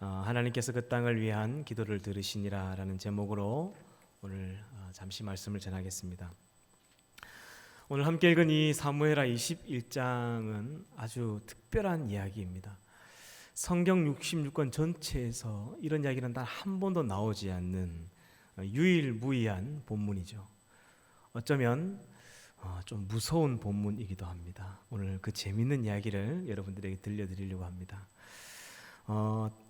하나님께서 그 땅을 위한 기도를 들으시니라 라는 제목으로 오늘 잠시 말씀을 전하겠습니다. 오늘 함께 읽은 이 사무엘하 21장은 아주 특별한 이야기입니다. 성경 66권 전체에서 이런 이야기는 단 한 번도 나오지 않는 유일무이한 본문이죠. 어쩌면 좀 무서운 본문이기도 합니다. 오늘 그 재밌는 이야기를 여러분들에게 들려드리려고 합니다.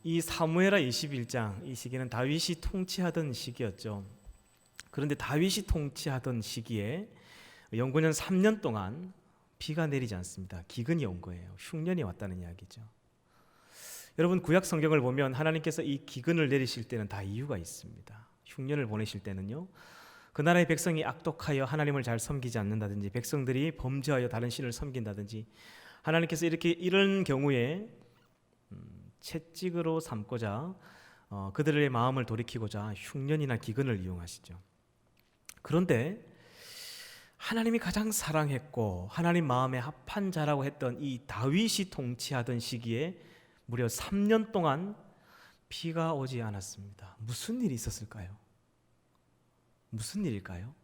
이 사무엘하 21장, 이 시기는 다윗이 통치하던 시기였죠. 그런데 다윗이 통치하던 시기에 영구년 3년 동안 비가 내리지 않습니다. 기근이 온 거예요. 흉년이 왔다는 이야기죠. 여러분, 구약 성경을 보면 하나님께서 이 기근을 내리실 때는 다 이유가 있습니다. 흉년을 보내실 때는요, 그 나라의 백성이 악독하여 하나님을 잘 섬기지 않는다든지, 백성들이 범죄하여 다른 신을 섬긴다든지, 하나님께서 이런 경우에 채찍으로 삼고자 그들의 마음을 돌이키고자 흉년이나 기근을 이용하시죠. 그런데 하나님이 가장 사랑했고 하나님 마음에 합한 자라고 했던 이 다윗이 통치하던 시기에 무려 3년 동안 비가 오지 않았습니다. 무슨 일이 있었을까요? 무슨 일일까요?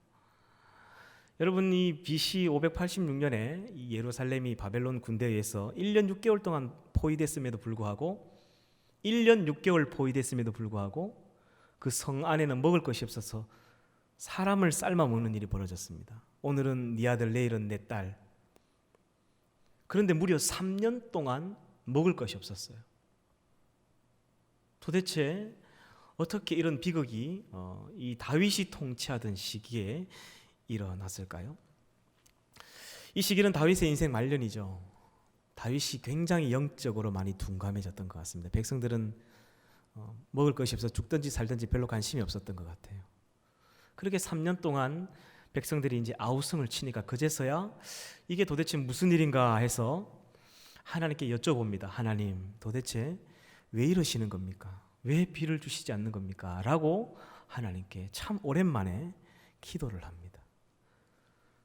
여러분, 이 BC 586년에 이 예루살렘이 바벨론 군대에 의해서 1년 6개월 동안 포위됐음에도 불구하고 1년 6개월 포위됐음에도 불구하고 그 성 안에는 먹을 것이 없어서 사람을 삶아 먹는 일이 벌어졌습니다. 오늘은 네 아들, 내일은 내 딸. 그런데 무려 3년 동안 먹을 것이 없었어요. 도대체 어떻게 이런 비극이 이 다윗이 통치하던 시기에 일어났을까요? 이 시기는 다윗의 인생 말년이죠. 다윗이 굉장히 영적으로 많이 둔감해졌던 것 같습니다. 백성들은 먹을 것이 없어 죽든지 살든지 별로 관심이 없었던 것 같아요. 그렇게 3년 동안 백성들이 이제 아우성을 치니까 그제서야 이게 도대체 무슨 일인가 해서 하나님께 여쭤봅니다. 하나님, 도대체 왜 이러시는 겁니까? 왜 비를 주시지 않는 겁니까? 라고 하나님께 참 오랜만에 기도를 합니다.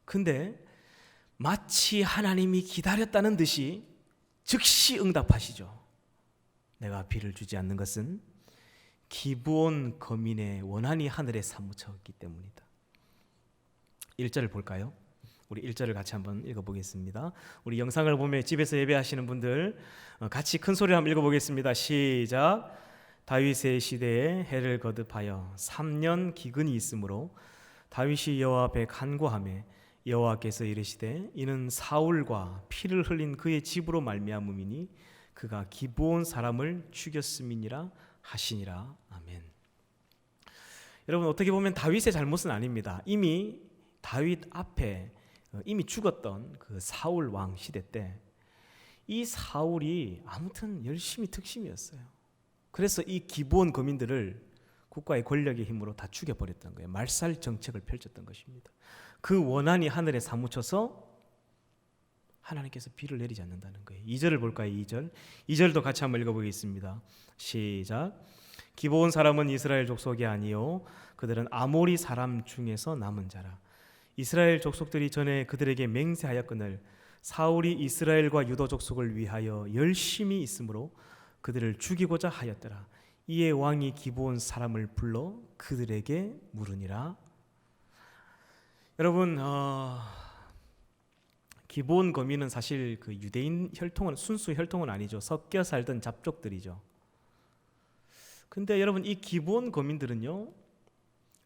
근데 마치 하나님이 기다렸다는 듯이 즉시 응답하시죠. 내가 비를 주지 않는 것은 기브온 거민의 원한이 하늘에 사무쳤기 때문이다. 1절을 볼까요? 우리 1절을 같이 한번 읽어보겠습니다. 우리 영상을 보며 집에서 예배하시는 분들 같이 큰 소리로 한번 읽어보겠습니다. 시작. 다윗의 시대에 해를 거듭하여 3년 기근이 있으므로 다윗이 여호와 앞에 간구하매 여호와께서 이르시되 이는 사울과 피를 흘린 그의 집으로 말미암음이니 그가 기브온 사람을 죽였음이니라 하시니라. 아멘. 여러분, 어떻게 보면 다윗의 잘못은 아닙니다. 이미 다윗 앞에 이미 죽었던 그 사울 왕 시대 때 이 사울이 아무튼 열심히 특심이었어요. 그래서 이 기브온 거민들을 국가의 권력의 힘으로 다 죽여버렸던 거예요. 말살 정책을 펼쳤던 것입니다. 그 원한이 하늘에 사무쳐서 하나님께서 비를 내리지 않는다는 거예요. 2절을 볼까요? 2절도 같이 한번 읽어보겠습니다. 시작. 기브온 사람은 이스라엘 족속이 아니요 그들은 아모리 사람 중에서 남은 자라. 이스라엘 족속들이 전에 그들에게 맹세하였거늘 사울이 이스라엘과 유다 족속을 위하여 열심히 있으므로 그들을 죽이고자 하였더라. 이에 왕이 기브온 사람을 불러 그들에게 물으니라. 여러분, 기브온 거민은 사실 그 유대인 혈통은 순수 혈통은 아니죠. 섞여 살던 잡족들이죠. 근데 여러분, 이 기브온 거민들은요,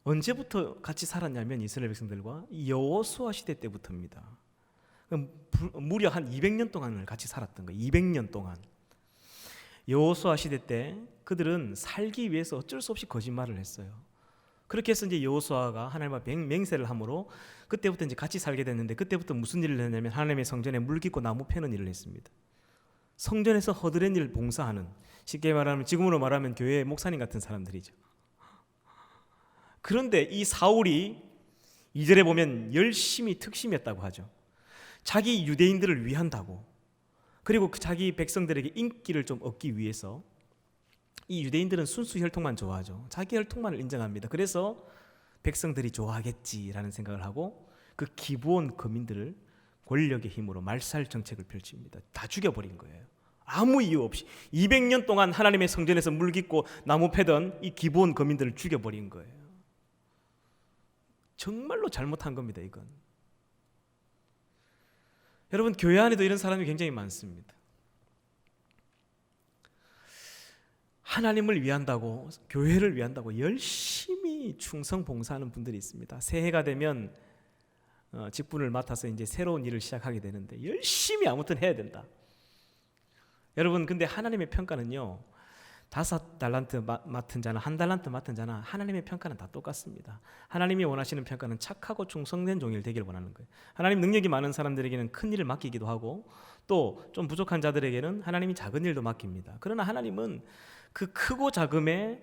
언제부터 같이 살았냐면 이스라엘 백성들과 여호수아 시대 때부터입니다. 무려 한 200년 동안을 같이 살았던 거예요. 200년 동안. 여호수아 시대 때 그들은 살기 위해서 어쩔 수 없이 거짓말을 했어요. 그렇게 해서 이제 여호수아가 하나님과 맹세를 함으로 그때부터 이제 같이 살게 됐는데, 그때부터 무슨 일을 했냐면 하나님의 성전에 물 깃고 나무 패는 일을 했습니다. 성전에서 허드렛 일 봉사하는, 쉽게 말하면 지금으로 말하면 교회 목사님 같은 사람들이죠. 그런데 이 사울이 2절에 보면 열심히 특심했다고 하죠. 자기 유대인들을 위한다고, 그리고 자기 백성들에게 인기를 좀 얻기 위해서, 이 유대인들은 순수 혈통만 좋아하죠. 자기 혈통만을 인정합니다. 그래서 백성들이 좋아하겠지라는 생각을 하고 그 기브온 거민들을 권력의 힘으로 말살 정책을 펼칩니다. 다 죽여버린 거예요. 아무 이유 없이 200년 동안 하나님의 성전에서 물 깃고 나무 패던 이 기브온 거민들을 죽여버린 거예요. 정말로 잘못한 겁니다, 이건. 여러분, 교회 안에도 이런 사람이 굉장히 많습니다. 하나님을 위한다고, 교회를 위한다고 열심히 충성 봉사하는 분들이 있습니다. 새해가 되면 직분을 맡아서 이제 새로운 일을 시작하게 되는데 열심히 아무튼 해야 된다. 여러분, 근데 하나님의 평가는요, 5달란트 맡은 자나 1달란트 맡은 자나 하나님의 평가는 다 똑같습니다. 하나님이 원하시는 평가는 착하고 충성된 종일 되기를 원하는 거예요. 하나님 능력이 많은 사람들에게는 큰 일을 맡기기도 하고 또 좀 부족한 자들에게는 하나님이 작은 일도 맡깁니다. 그러나 하나님은 그 크고 작음에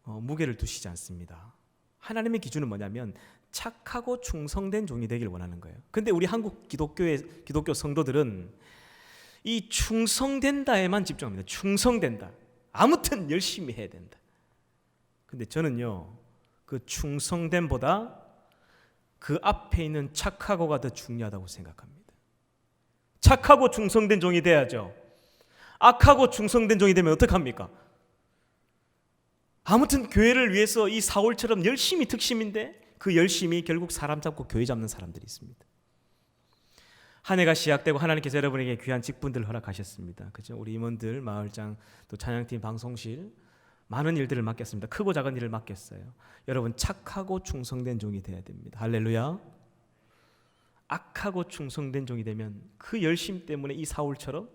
무게를 두시지 않습니다. 하나님의 기준은 뭐냐면 착하고 충성된 종이 되기를 원하는 거예요. 근데 우리 한국 기독교 성도들은 이 충성된다에만 집중합니다. 충성된다. 아무튼 열심히 해야 된다. 근데 저는요, 그 충성됨보다 그 앞에 있는 착하고가 더 중요하다고 생각합니다. 착하고 충성된 종이 돼야죠. 악하고 충성된 종이 되면 어떡합니까? 아무튼 교회를 위해서 이 사울처럼 열심히 특심인데 그 열심이 결국 사람 잡고 교회 잡는 사람들이 있습니다. 한 해가 시작되고 하나님께서 여러분에게 귀한 직분들을 허락하셨습니다. 그죠? 우리 임원들, 마을장, 또 찬양팀, 방송실 많은 일들을 맡겼습니다. 크고 작은 일을 맡겼어요. 여러분, 착하고 충성된 종이 되어야 됩니다. 할렐루야. 악하고 충성된 종이 되면 그 열심 때문에 이 사울처럼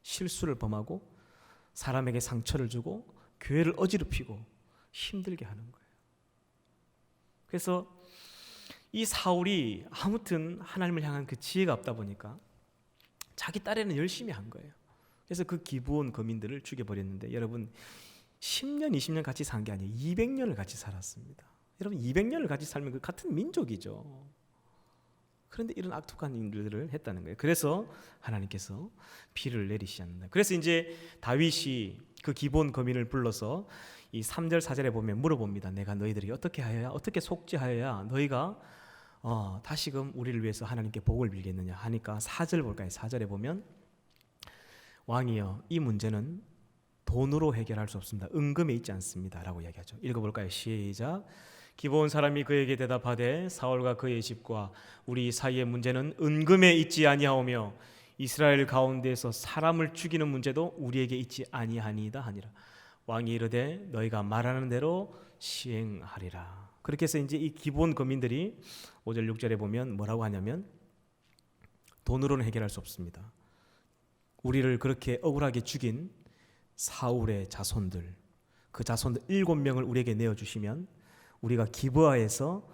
실수를 범하고 사람에게 상처를 주고 교회를 어지럽히고 힘들게 하는 거예요. 그래서 이 사울이 아무튼 하나님을 향한 그 지혜가 없다 보니까 자기 딸에는 열심히 한 거예요. 그래서 그 기브온 거민들을 죽여버렸는데, 여러분 10년 20년 같이 산 게 아니에요. 200년을 같이 살았습니다. 여러분 200년을 같이 살면 그 같은 민족이죠. 그런데 이런 악독한 일들을 했다는 거예요. 그래서 하나님께서 비를 내리시지 않는다. 그래서 이제 다윗이 그 기브온 거민을 불러서 이 3절 4절에 보면 물어봅니다. 내가 너희들이 어떻게 하여야, 어떻게 속죄하여야 너희가 다시금 우리를 위해서 하나님께 복을 빌겠느냐 하니까 4절 볼까요? 4절에 보면 왕이여, 이 문제는 돈으로 해결할 수 없습니다. 은금에 있지 않습니다 라고 이야기하죠. 읽어볼까요? 시작. 기브온 사람이 그에게 대답하되 사울과 그의 집과 우리 사이의 문제는 은금에 있지 아니하오며 이스라엘 가운데에서 사람을 죽이는 문제도 우리에게 있지 아니하니이다 하니라. 왕이 이르되 너희가 말하는 대로 시행하리라. 그렇게 해서 이제 이 기브온 거민들이 5절 6절에 보면 뭐라고 하냐면 돈으로는 해결할 수 없습니다. 우리를 그렇게 억울하게 죽인 사울의 자손들, 그 자손들 7명을 우리에게 내어주시면 우리가 기브아에서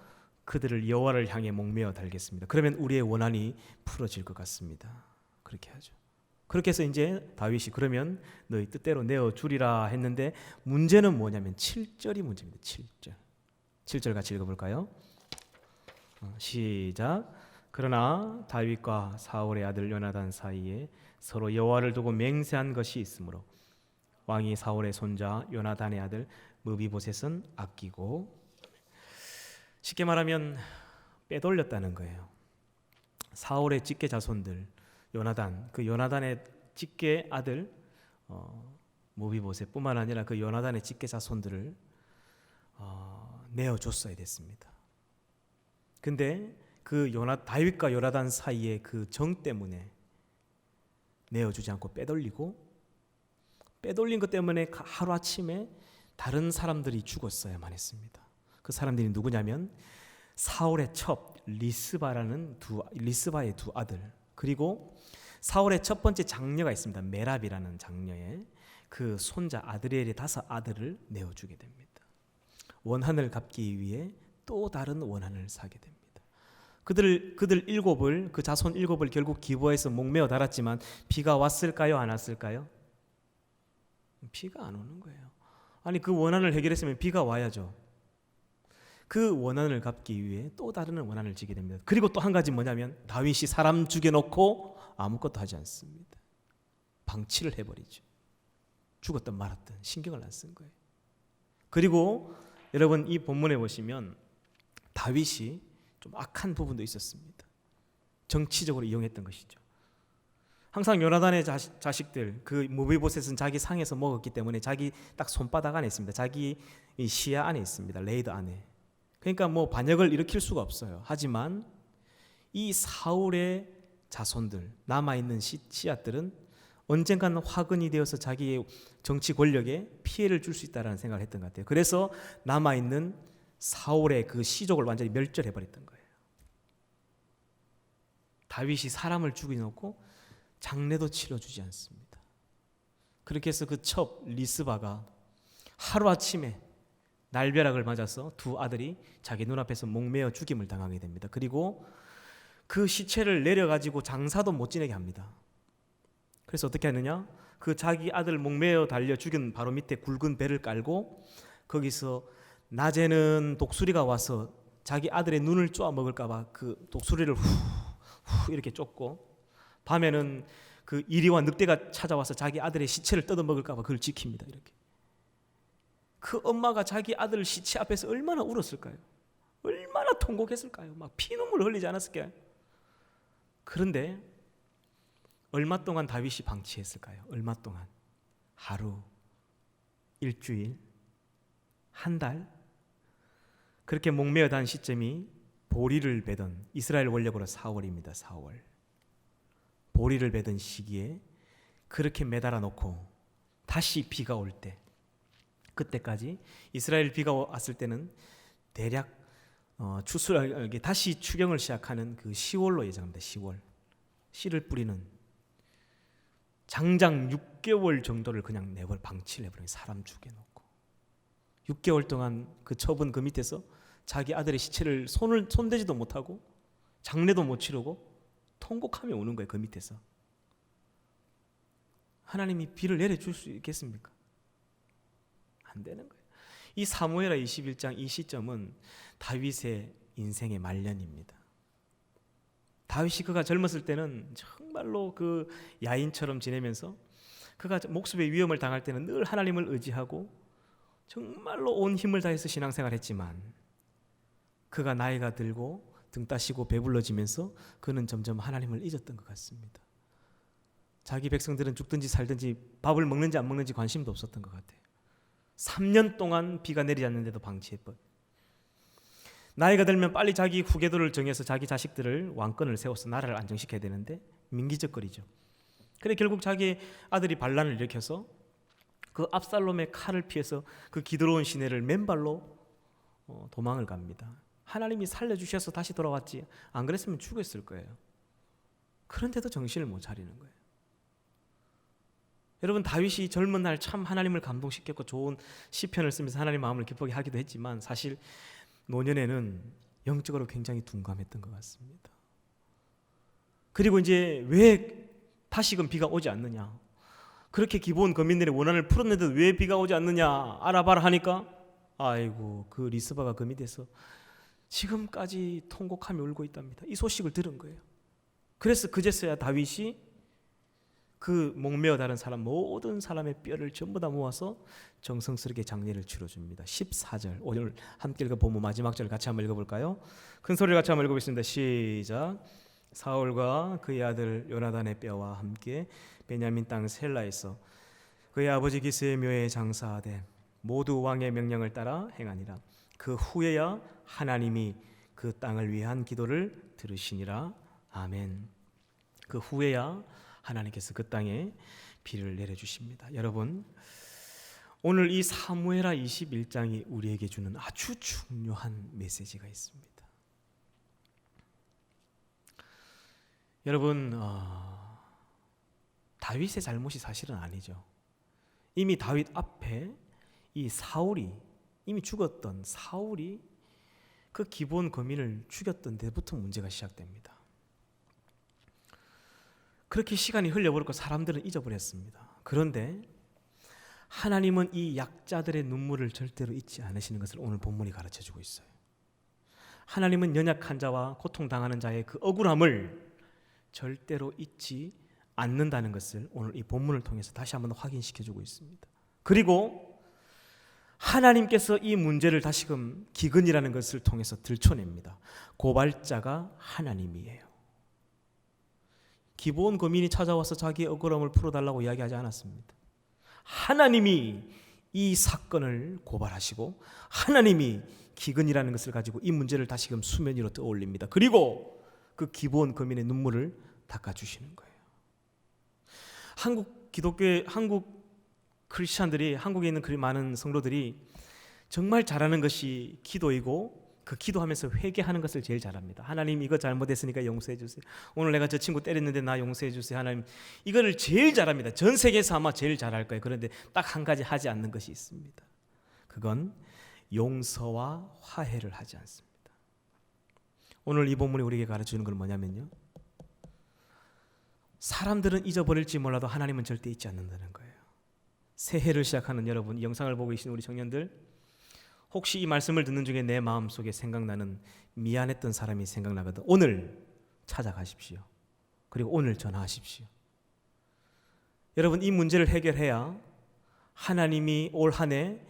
그들을 여호와를 향해 목매어 달겠습니다. 그러면 우리의 원한이 풀어질 것 같습니다. 그렇게 하죠. 그렇게 해서 이제 다윗이 그러면 너희 뜻대로 내어주리라 했는데 문제는 뭐냐면 7절이 문제입니다. 7절 같이 읽어볼까요? 시작. 그러나 다윗과 사울의 아들 요나단 사이에 서로 여호와를 두고 맹세한 것이 있으므로 왕이 사울의 손자 요나단의 아들 무비보셋은 아끼고, 쉽게 말하면 빼돌렸다는 거예요. 사울의 직계 자손들 요나단, 그 요나단의 직계 아들 무비보셋뿐만 아니라 그 요나단의 직계 자손들을 내어줬어야 됐습니다. 근데 그 다윗과 요나단 사이의 그 정 때문에 내어주지 않고 빼돌린 것 때문에 하루아침에 다른 사람들이 죽었어야만 했습니다. 그 사람들이 누구냐면 사울의 첩 리스바의 두 아들, 그리고 사울의 첫 번째 장녀가 있습니다. 메랍이라는 장녀의 그 손자 아드리엘의 5 아들을 내어주게 됩니다. 원한을 갚기 위해 또 다른 원한을 사게 됩니다. 그들 7을, 그 자손 7을 결국 기브아에서 목매어 달았지만 비가 왔을까요? 안 왔을까요? 비가 안 오는 거예요. 아니, 그 원한을 해결했으면 비가 와야죠. 그 원한을 갚기 위해 또 다른 원한을 지게 됩니다. 그리고 또 한 가지 뭐냐면 다윗이 사람 죽여놓고 아무것도 하지 않습니다. 방치를 해버리죠. 죽었든 말았든 신경을 안 쓴 거예요. 그리고 여러분 이 본문에 보시면 다윗이 좀 악한 부분도 있었습니다. 정치적으로 이용했던 것이죠. 항상 요나단의 자식들, 그 무비보셋은 자기 상에서 먹었기 때문에 자기 딱 손바닥 안에 있습니다. 자기 시야 안에 있습니다. 레이더 안에. 그러니까 뭐 반역을 일으킬 수가 없어요. 하지만 이 사울의 자손들, 남아있는 씨앗들은 언젠가는 화근이 되어서 자기의 정치 권력에 피해를 줄 수 있다는 생각을 했던 것 같아요. 그래서 남아있는 사울의 그 씨족을 완전히 멸절해버렸던 거예요. 다윗이 사람을 죽여놓고 장례도 치러주지 않습니다. 그렇게 해서 그 첩 리스바가 하루아침에 날벼락을 맞아서 두 아들이 자기 눈앞에서 목매어 죽임을 당하게 됩니다. 그리고 그 시체를 내려가지고 장사도 못 지내게 합니다. 그래서 어떻게 하느냐? 그 자기 아들 목매어 달려 죽인 바로 밑에 굵은 배를 깔고 거기서 낮에는 독수리가 와서 자기 아들의 눈을 쪼아 먹을까봐 그 독수리를 후 이렇게 쫓고, 밤에는 그 이리와 늑대가 찾아와서 자기 아들의 시체를 뜯어 먹을까봐 그걸 지킵니다. 이렇게. 그 엄마가 자기 아들 시체 앞에서 얼마나 울었을까요? 얼마나 통곡했을까요? 막 피눈물 흘리지 않았을까요? 그런데 얼마 동안 다윗이 방치했을까요? 얼마 동안? 하루, 일주일, 한 달? 그렇게 목매어 단 시점이 보리를 베던 이스라엘 원력으로 4월입니다. 4월. 보리를 베던 시기에 그렇게 매달아 놓고 다시 비가 올 때, 그때까지 이스라엘 비가 왔을 때는 대략 다시 추경을 시작하는 그 10월로 예정합니다. 10월. 씨를 뿌리는 장장 6개월 정도를 그냥 방치를 해버려요. 사람 죽여놓고 6개월 동안 그 첩은 그 밑에서 자기 아들의 시체를 손대지도 못하고 장례도 못 치르고 통곡하며 우는 거예요. 그 밑에서. 하나님이 비를 내려줄 수 있겠습니까? 안 되는 거예요. 이 사무엘하 21장 이 시점은 다윗의 인생의 말년입니다. 다윗이 그가 젊었을 때는 정말로 그 야인처럼 지내면서 그가 목숨의 위험을 당할 때는 늘 하나님을 의지하고 정말로 온 힘을 다해서 신앙생활을 했지만, 그가 나이가 들고 등 따시고 배불러지면서 그는 점점 하나님을 잊었던 것 같습니다. 자기 백성들은 죽든지 살든지 밥을 먹는지 안 먹는지 관심도 없었던 것 같아요. 3년 동안 비가 내리지 않는데도 방치해버려. 나이가 들면 빨리 자기 후계도를 정해서 자기 자식들을 왕권을 세워서 나라를 안정시켜야 되는데 민기적거리죠. 그래 결국 자기 아들이 반란을 일으켜서 그 압살롬의 칼을 피해서 그 기드로온 시내를 맨발로 도망을 갑니다. 하나님이 살려주셔서 다시 돌아왔지, 안 그랬으면 죽었을 거예요. 그런데도 정신을 못 차리는 거예요. 여러분, 다윗이 젊은 날 참 하나님을 감동시켰고 좋은 시편을 쓰면서 하나님 마음을 기쁘게 하기도 했지만 사실 노년에는 영적으로 굉장히 둔감했던 것 같습니다. 그리고 이제 왜 다시금 비가 오지 않느냐, 그렇게 기본 거민들의 원한을 풀었는데도 왜 비가 오지 않느냐 알아봐라 하니까 아이고 그 리스바가 그 밑에서 지금까지 통곡하며 울고 있답니다. 이 소식을 들은 거예요. 그래서 그제서야 다윗이 그 목매어 다른 사람 모든 사람의 뼈를 전부 다 모아서 정성스럽게 장례를 치러줍니다. 14절 오늘 함께 읽어보면 마지막 절 같이 한번 읽어볼까요? 큰 소리를 같이 한번 읽어보겠습니다. 시작. 사울과 그의 아들 요나단의 뼈와 함께 베냐민 땅 셀라에서 그의 아버지 기스의 묘에 장사하되 모두 왕의 명령을 따라 행하니라. 그 후에야 하나님이 그 땅을 위한 기도를 들으시니라. 아멘. 그 후에야 하나님께서 그 땅에 비를 내려주십니다. 여러분, 오늘 이 사무엘하 21장이 우리에게 주는 아주 중요한 메시지가 있습니다. 여러분, 다윗의 잘못이 사실은 아니죠. 이미 다윗 앞에 이 사울이, 이미 죽었던 사울이 그 기본 거민을 죽였던 데부터 문제가 시작됩니다. 그렇게 시간이 흘려버렸고 사람들은 잊어버렸습니다. 그런데 하나님은 이 약자들의 눈물을 절대로 잊지 않으시는 것을 오늘 본문이 가르쳐주고 있어요. 하나님은 연약한 자와 고통당하는 자의 그 억울함을 절대로 잊지 않는다는 것을 오늘 이 본문을 통해서 다시 한번 확인시켜주고 있습니다. 그리고 하나님께서 이 문제를 다시금 기근이라는 것을 통해서 들춰냅니다. 고발자가 하나님이에요. 기본 거민이 찾아와서 자기의 억울함을 풀어달라고 이야기하지 않았습니다. 하나님이 이 사건을 고발하시고 하나님이 기근이라는 것을 가지고 이 문제를 다시금 수면 위로 떠올립니다. 그리고 그 기본 거민의 눈물을 닦아주시는 거예요. 한국 크리스찬들이, 한국에 있는 그 많은 성도들이 정말 잘하는 것이 기도이고 그 기도하면서 회개하는 것을 제일 잘합니다. 하나님 이거 잘못했으니까 용서해 주세요. 오늘 내가 저 친구 때렸는데 나 용서해 주세요. 하나님 이거를 제일 잘합니다. 전 세계에서 아마 제일 잘할 거예요. 그런데 딱 한 가지 하지 않는 것이 있습니다. 그건 용서와 화해를 하지 않습니다. 오늘 이 본문이 우리에게 가르쳐주는 건 뭐냐면요, 사람들은 잊어버릴지 몰라도 하나님은 절대 잊지 않는다는 거예요. 새해를 시작하는 여러분, 이 영상을 보고 계신 우리 청년들, 혹시 이 말씀을 듣는 중에 내 마음속에 생각나는 미안했던 사람이 생각나거든, 오늘 찾아가십시오. 그리고 오늘 전화하십시오. 여러분, 이 문제를 해결해야 하나님이 올 한 해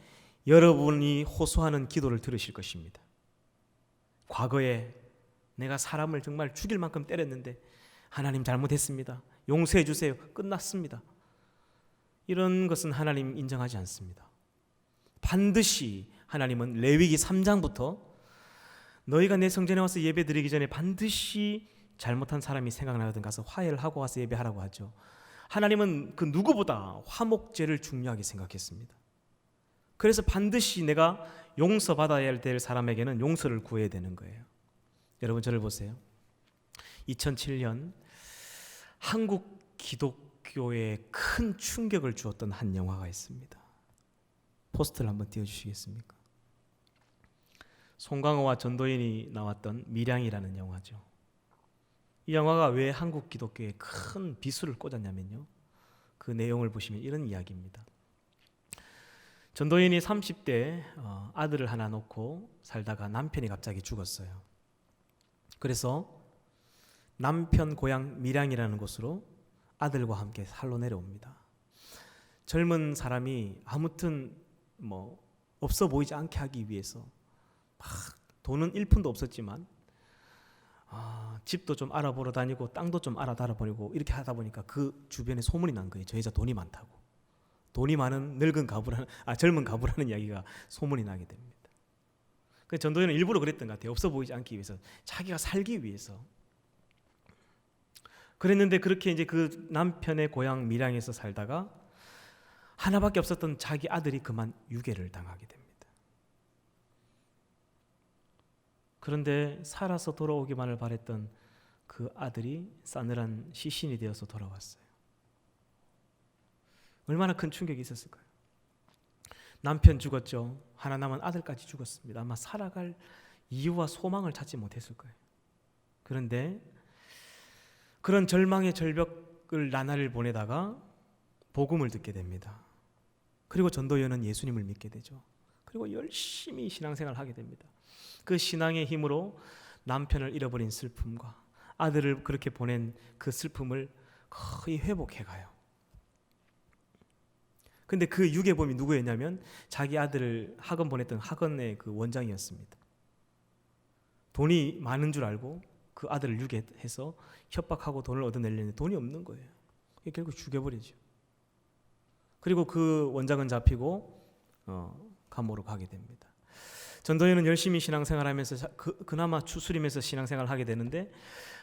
여러분이 호소하는 기도를 들으실 것입니다. 과거에 내가 사람을 정말 죽일 만큼 때렸는데 하나님 잘못했습니다, 용서해 주세요, 끝났습니다. 이런 것은 하나님 인정하지 않습니다. 반드시 하나님은 레위기 3장부터 너희가 내 성전에 와서 예배 드리기 전에 반드시 잘못한 사람이 생각나거든 가서 화해를 하고 와서 예배하라고 하죠. 하나님은 그 누구보다 화목제를 중요하게 생각했습니다. 그래서 반드시 내가 용서받아야 될 사람에게는 용서를 구해야 되는 거예요. 여러분, 저를 보세요. 2007년 한국 기독교에 큰 충격을 주었던 한 영화가 있습니다. 포스터를 한번 띄워주시겠습니까? 송강호와 전도연이 나왔던 밀양이라는 영화죠. 이 영화가 왜 한국 기독교에 큰 비수를 꽂았냐면요, 그 내용을 보시면 이런 이야기입니다. 전도연이 30대 아들을 하나 놓고 살다가 남편이 갑자기 죽었어요. 그래서 남편 고향 밀양이라는 곳으로 아들과 함께 살러 내려옵니다. 젊은 사람이 아무튼 없어 보이지 않게 하기 위해서 막 돈은 1푼도 없었지만 집도 좀 알아보러 다니고 땅도 좀 알아보고 이렇게 하다 보니까 그 주변에 소문이 난 거예요. 저 여자 돈이 많다고. 돈이 많은 젊은 가부라는 이야기가 소문이 나게 됩니다. 그래서 전도연은 일부러 그랬던 것 같아요. 없어 보이지 않기 위해서, 자기가 살기 위해서. 그랬는데 그렇게 이제 그 남편의 고향 밀양에서 살다가 하나밖에 없었던 자기 아들이 그만 유괴를 당하게 됩니다. 그런데 살아서 돌아오기만을 바랬던 그 아들이 싸늘한 시신이 되어서 돌아왔어요. 얼마나 큰 충격이 있었을까요? 남편 죽었죠. 하나 남은 아들까지 죽었습니다. 아마 살아갈 이유와 소망을 찾지 못했을 거예요. 그런데 그런 절망의 절벽을 나날을 보내다가 복음을 듣게 됩니다. 그리고 전도연은 예수님을 믿게 되죠. 그리고 열심히 신앙생활을 하게 됩니다. 그 신앙의 힘으로 남편을 잃어버린 슬픔과 아들을 그렇게 보낸 그 슬픔을 거의 회복해가요. 근데 그 유괴범이 누구였냐면 자기 아들을 학원 보냈던 학원의 그 원장이었습니다. 돈이 많은 줄 알고 그 아들을 유괴해서 협박하고 돈을 얻어내려는데 돈이 없는 거예요. 결국 죽여버리죠. 그리고 그 원장은 잡히고 감옥으로 가게 됩니다. 전도연은 열심히 신앙생활하면서 그나마 추스리면서 신앙생활을 하게 되는데,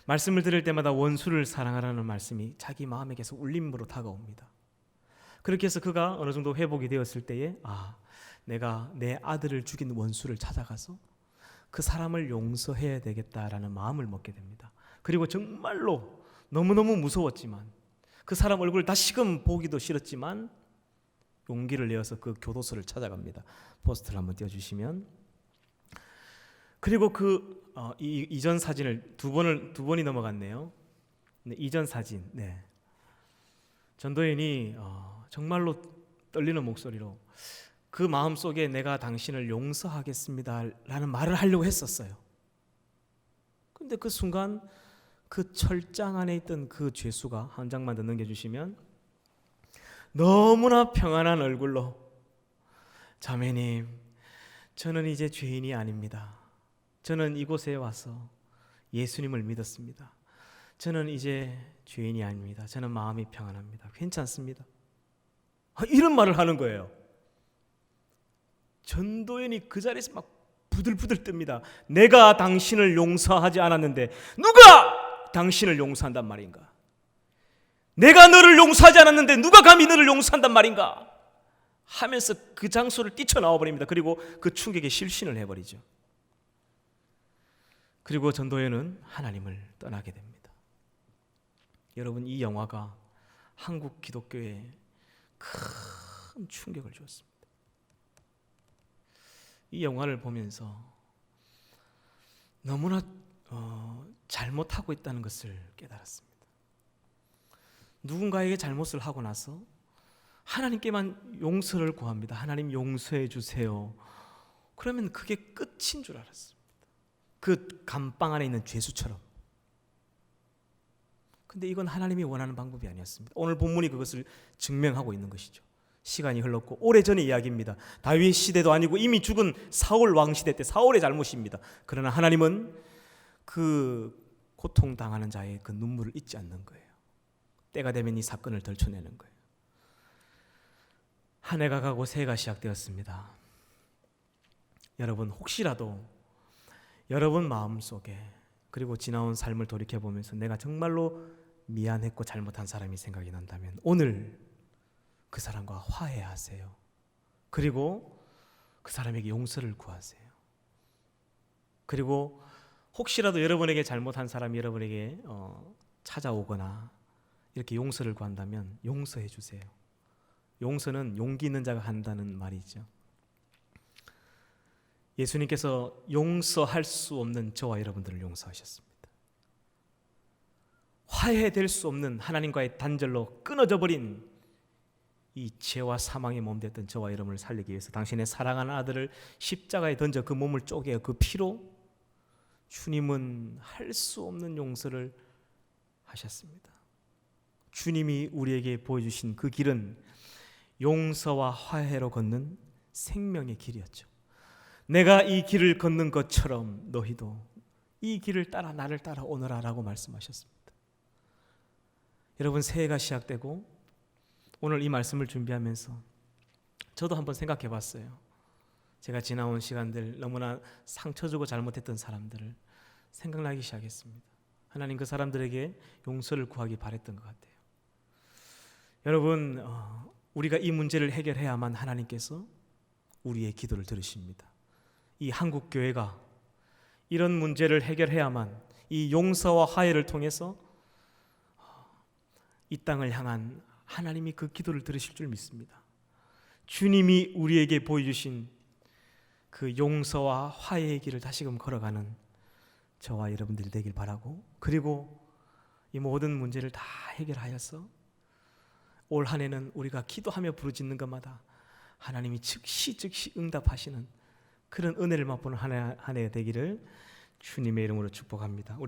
말씀을 들을 때마다 원수를 사랑하라는 말씀이 자기 마음에 계속 울림으로 다가옵니다. 그렇게 해서 그가 어느 정도 회복이 되었을 때에 내가 내 아들을 죽인 원수를 찾아가서 그 사람을 용서해야 되겠다라는 마음을 먹게 됩니다. 그리고 정말로 너무너무 무서웠지만 그 사람 얼굴을 다시금 보기도 싫었지만 용기를 내어서 그 교도소를 찾아갑니다. 포스터를 한번 띄워주시면, 그리고 그 이전 사진을 두 번이 넘어갔네요. 네, 이전 사진. 네. 전도연이 정말로 떨리는 목소리로 그 마음속에 내가 당신을 용서하겠습니다 라는 말을 하려고 했었어요. 근데 그 순간 그 철장 안에 있던 그 죄수가 한 장만 더 넘겨주시면 너무나 평안한 얼굴로, 자매님, 저는 이제 죄인이 아닙니다. 저는 이곳에 와서 예수님을 믿었습니다. 저는 이제 죄인이 아닙니다. 저는 마음이 평안합니다. 괜찮습니다. 이런 말을 하는 거예요. 전도연이 그 자리에서 막 부들부들 뜹니다. 내가 당신을 용서하지 않았는데 누가 당신을 용서한단 말인가? 내가 너를 용서하지 않았는데 누가 감히 너를 용서한단 말인가? 하면서 그 장소를 뛰쳐나와 버립니다. 그리고 그 충격에 실신을 해버리죠. 그리고 전도연은 하나님을 떠나게 됩니다. 여러분, 이 영화가 한국 기독교에 큰 충격을 주었습니다. 이 영화를 보면서 너무나 잘못하고 있다는 것을 깨달았습니다. 누군가에게 잘못을 하고 나서 하나님께만 용서를 구합니다. 하나님 용서해 주세요. 그러면 그게 끝인 줄 알았습니다. 그 감방 안에 있는 죄수처럼. 근데 이건 하나님이 원하는 방법이 아니었습니다. 오늘 본문이 그것을 증명하고 있는 것이죠. 시간이 흘렀고 오래전의 이야기입니다. 다윗 시대도 아니고 이미 죽은 사울 왕 시대 때 사울의 잘못입니다. 그러나 하나님은 그 고통당하는 자의 그 눈물을 잊지 않는 거예요. 때가 되면 이 사건을 덜쳐내는 거예요. 한 해가 가고 새해가 시작되었습니다. 여러분, 혹시라도 여러분 마음속에 그리고 지나온 삶을 돌이켜보면서 내가 정말로 미안했고 잘못한 사람이 생각이 난다면 오늘 그 사람과 화해하세요. 그리고 그 사람에게 용서를 구하세요. 그리고 혹시라도 여러분에게 잘못한 사람이 여러분에게 찾아오거나 이렇게 용서를 구한다면 용서해 주세요. 용서는 용기 있는 자가 한다는 말이죠. 예수님께서 용서할 수 없는 저와 여러분들을 용서하셨습니다. 화해될 수 없는 하나님과의 단절로 끊어져 버린 이 죄와 사망의 몸 됐던 저와 여러분을 살리기 위해서 당신의 사랑하는 아들을 십자가에 던져 그 몸을 쪼개어 그 피로 주님은 할 수 없는 용서를 하셨습니다. 주님이 우리에게 보여주신 그 길은 용서와 화해로 걷는 생명의 길이었죠. 내가 이 길을 걷는 것처럼 너희도 이 길을 따라 나를 따라 오너라라고 말씀하셨습니다. 여러분, 새해가 시작되고 오늘 이 말씀을 준비하면서 저도 한번 생각해 봤어요. 제가 지나온 시간들 너무나 상처 주고 잘못했던 사람들을 생각나기 시작했습니다. 하나님 그 사람들에게 용서를 구하기 바랬던 것 같아요. 여러분, 우리가 이 문제를 해결해야만 하나님께서 우리의 기도를 들으십니다. 이 한국 교회가 이런 문제를 해결해야만 이 용서와 화해를 통해서 이 땅을 향한 하나님이 그 기도를 들으실 줄 믿습니다. 주님이 우리에게 보여주신 그 용서와 화해의 길을 다시금 걸어가는 저와 여러분들이 되길 바라고, 그리고 이 모든 문제를 다 해결하여서 올 한 해는 우리가 기도하며 부르짖는 것마다 하나님이 즉시 응답하시는 그런 은혜를 맛보는 한 해 되기를 주님의 이름으로 축복합니다.